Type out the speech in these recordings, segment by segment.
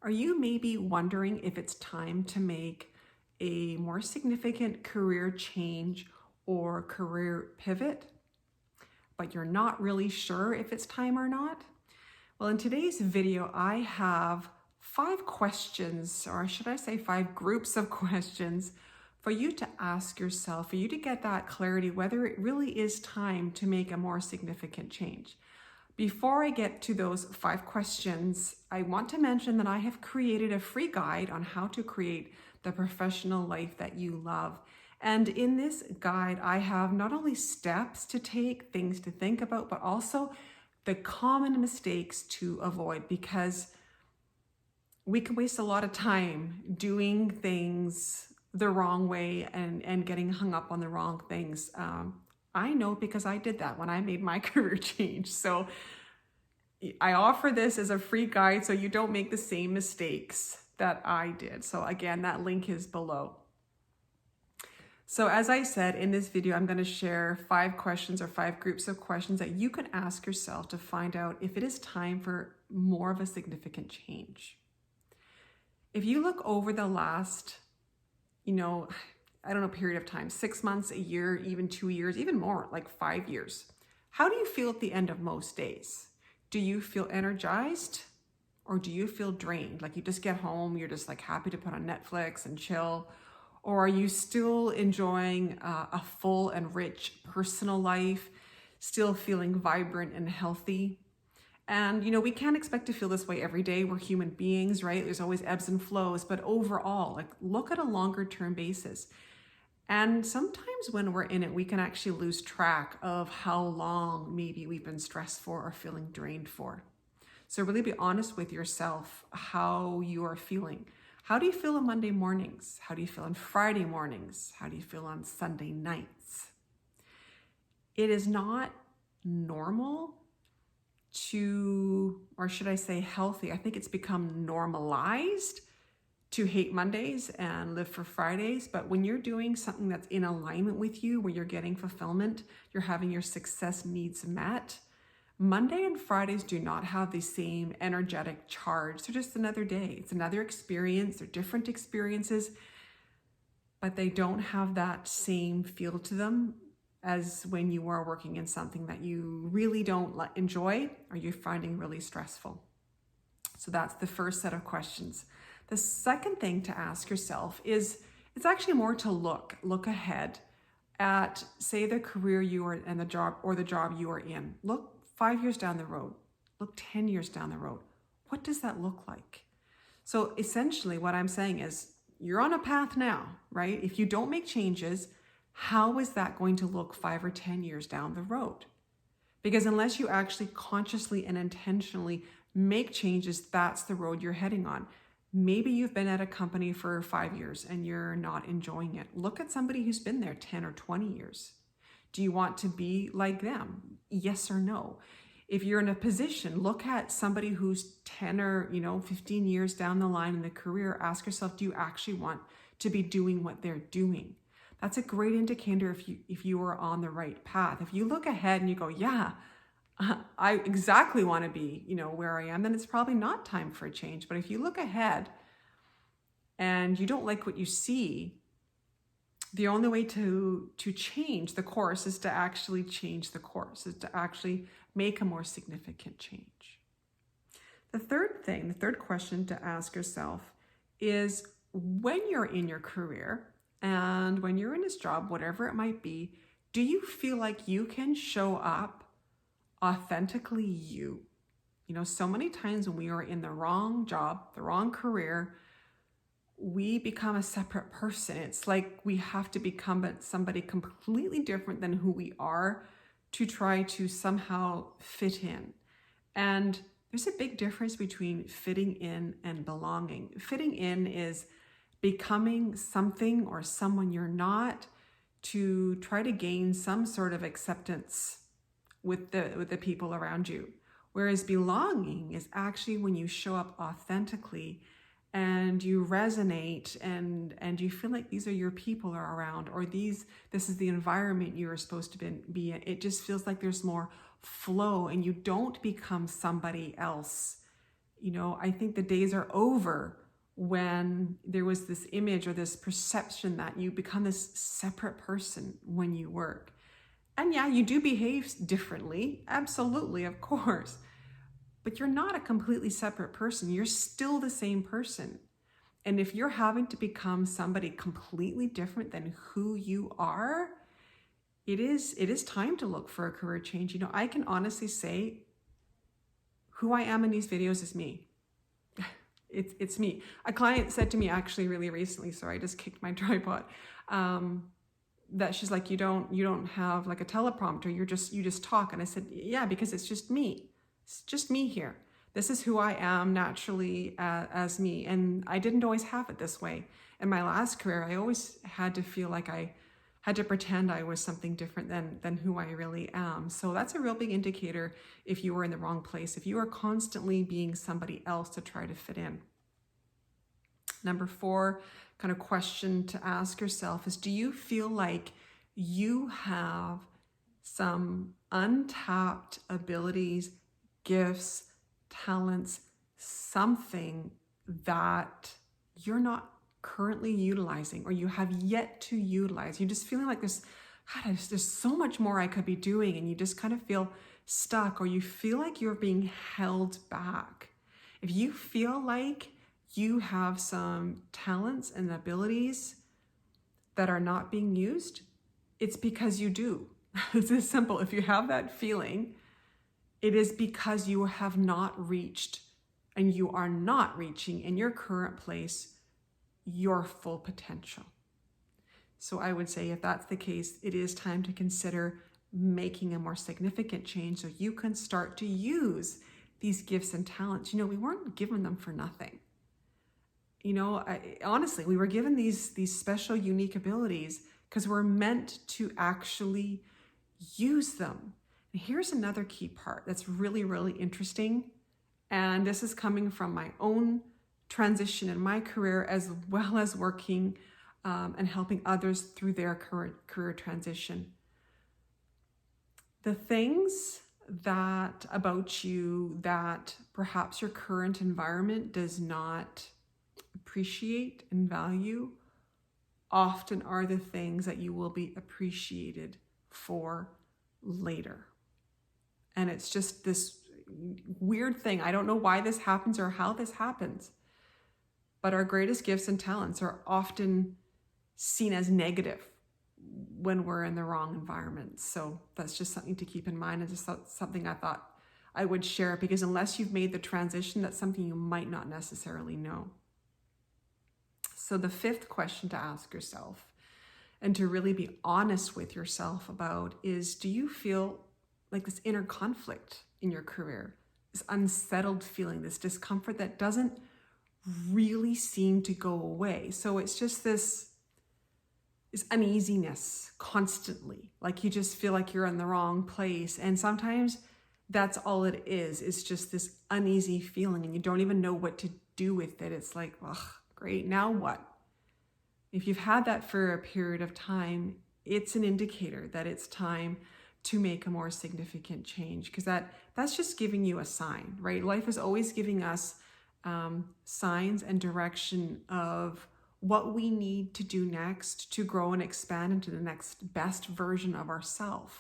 Are you maybe wondering if it's time to make a more significant career change or career pivot, but you're not really sure if it's time or not? Well, in today's video, I have 5 questions, or should I say 5 groups of questions for you to ask yourself, for you to get that clarity whether it really is time to make a more significant change. Before I get to those 5 questions, I want to mention that I have created a free guide on how to create the professional life that you love. And in this guide, I have not only steps to take, things to think about, but also the common mistakes to avoid, because we can waste a lot of time doing things the wrong way and getting hung up on the wrong things. I know because I did that when I made my career change. So I offer this as a free guide so you don't make the same mistakes that I did. So again, that link is below. So as I said, in this video, I'm going to share 5 questions or 5 groups of questions that you can ask yourself to find out if it is time for more of a significant change. If you look over the last, period of time, 6 months, a year, even 2 years, even more, like 5 years, how do you feel at the end of most days? Do you feel energized or do you feel drained? Like you just get home, you're just like happy to put on Netflix and chill? Or are you still enjoying a full and rich personal life, still feeling vibrant and healthy? And, we can't expect to feel this way every day. We're human beings, right? There's always ebbs and flows, but overall, look at a longer term basis. And sometimes when we're in it, we can actually lose track of how long maybe we've been stressed for or feeling drained for. So really be honest with yourself how you are feeling. How do you feel on Monday mornings? How do you feel on Friday mornings? How do you feel on Sunday nights? It is not normal to, or should I say healthy, I think it's become normalized to hate Mondays and live for Fridays. But when you're doing something that's in alignment with you, where you're getting fulfillment, you're having your success needs met, Monday and Fridays do not have the same energetic charge. They're just another day. It's another experience. They're different experiences, but they don't have that same feel to them as when you are working in something that you really don't enjoy or you're finding really stressful. So that's the first set of questions. The second thing to ask yourself is, it's actually more to look ahead at, say, the career you are and the job you are in. Look 5 years down the road, look 10 years down the road. What does that look like? So essentially what I'm saying is, you're on a path now, right? If you don't make changes, how is that going to look 5 or 10 years down the road? Because unless you actually consciously and intentionally make changes, that's the road you're heading on. Maybe you've been at a company for 5 years and you're not enjoying it. Look at somebody who's been there 10 or 20 years. Do you want to be like them? Yes or no? If you're in a position, look at somebody who's 10 or 15 years down the line in the career. Ask yourself, do you actually want to be doing what they're doing? That's a great indicator if you are on the right path. If you look ahead and you go, yeah, I exactly want to be, where I am, then it's probably not time for a change. But if you look ahead and you don't like what you see, the only way to change the course is to actually change the course, is to actually make a more significant change. The third question to ask yourself is, when you're in your career and when you're in this job, whatever it might be, do you feel like you can show up authentically you? So many times when we are in the wrong job, the wrong career, we become a separate person. It's like we have to become somebody completely different than who we are to try to somehow fit in. And there's a big difference between fitting in and belonging. Fitting in is becoming something or someone you're not to try to gain some sort of acceptance with the people around you. Whereas belonging is actually when you show up authentically and you resonate and you feel like these are your people are around, or this is the environment you are supposed to be in. It just feels like there's more flow and you don't become somebody else I think the days are over when there was this image or this perception that you become this separate person when you work. And yeah, you do behave differently, absolutely, of course, but you're not a completely separate person. You're still the same person. And if you're having to become somebody completely different than who you are, it is time to look for a career change. I can honestly say who I am in these videos is me. It's me. A client said to me actually really recently, sorry, I just kicked my tripod, that she's like, you don't have like a teleprompter, you just talk. And I said, yeah, because it's just me. It's just me here. This is who I am naturally as me. And I didn't always have it this way. In my last career, I always had to feel like I had to pretend I was something different than who I really am. So that's a real big indicator if you were in the wrong place, if you are constantly being somebody else to try to fit in. Number 4 kind of question to ask yourself is, do you feel like you have some untapped abilities, gifts, talents, something that you're not currently utilizing or you have yet to utilize? You're just feeling like there's so much more I could be doing, and you just kind of feel stuck, or you feel like you're being held back. If you feel like you have some talents and abilities that are not being used, it's because you do. It's as simple. If you have that feeling, it is because you have not reached, and you are not reaching in your current place, your full potential. So I would say if that's the case, it is time to consider making a more significant change so you can start to use these gifts and talents. We weren't given them for nothing. Honestly, we were given these special, unique abilities because we're meant to actually use them. And here's another key part that's really, really interesting. And this is coming from my own transition in my career, as well as working and helping others through their current career transition. The things that about you that perhaps your current environment does not appreciate and value often are the things that you will be appreciated for later. And it's just this weird thing. I don't know why this happens or how this happens, but our greatest gifts and talents are often seen as negative when we're in the wrong environment. So that's just something to keep in mind, and just something I thought I would share, because unless you've made the transition, that's something you might not necessarily know. So the 5th question to ask yourself, and to really be honest with yourself about, is, do you feel like this inner conflict in your career, this unsettled feeling, this discomfort that doesn't really seem to go away? So it's just this uneasiness constantly, like you just feel like you're in the wrong place. And sometimes that's all it is. It's just this uneasy feeling, and you don't even know what to do with it. It's like, ugh, great, now what? If you've had that for a period of time, it's an indicator that it's time to make a more significant change, because that's just giving you a sign, right? Life is always giving us signs and direction of what we need to do next to grow and expand into the next best version of ourselves.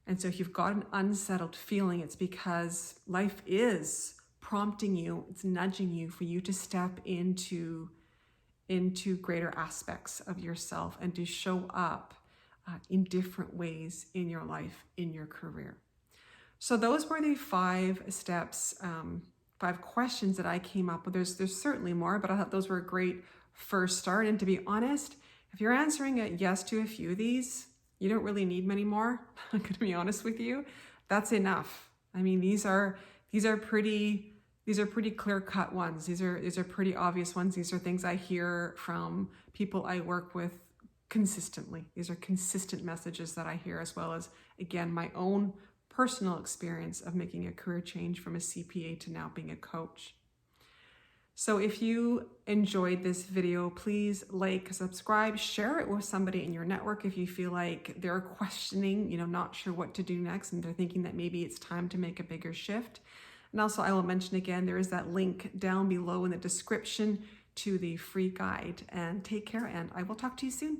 And so if you've got an unsettled feeling, it's because life is prompting you, it's nudging you for you to step into greater aspects of yourself and to show up in different ways in your life, in your career. So those were the 5 steps, 5 questions that I came up with. There's certainly more, but I thought those were a great first start. And to be honest, if you're answering a yes to a few of these, you don't really need many more. I'm going to be honest with you. That's enough. I mean, these are pretty clear-cut ones. These are pretty obvious ones. These are things I hear from people I work with consistently. These are consistent messages that I hear, as well as, again, my own personal experience of making a career change from a CPA to now being a coach. So if you enjoyed this video, please like, subscribe, share it with somebody in your network if you feel like they're questioning, not sure what to do next, and they're thinking that maybe it's time to make a bigger shift. And also I will mention again, there is that link down below in the description to the free guide. And take care, and I will talk to you soon.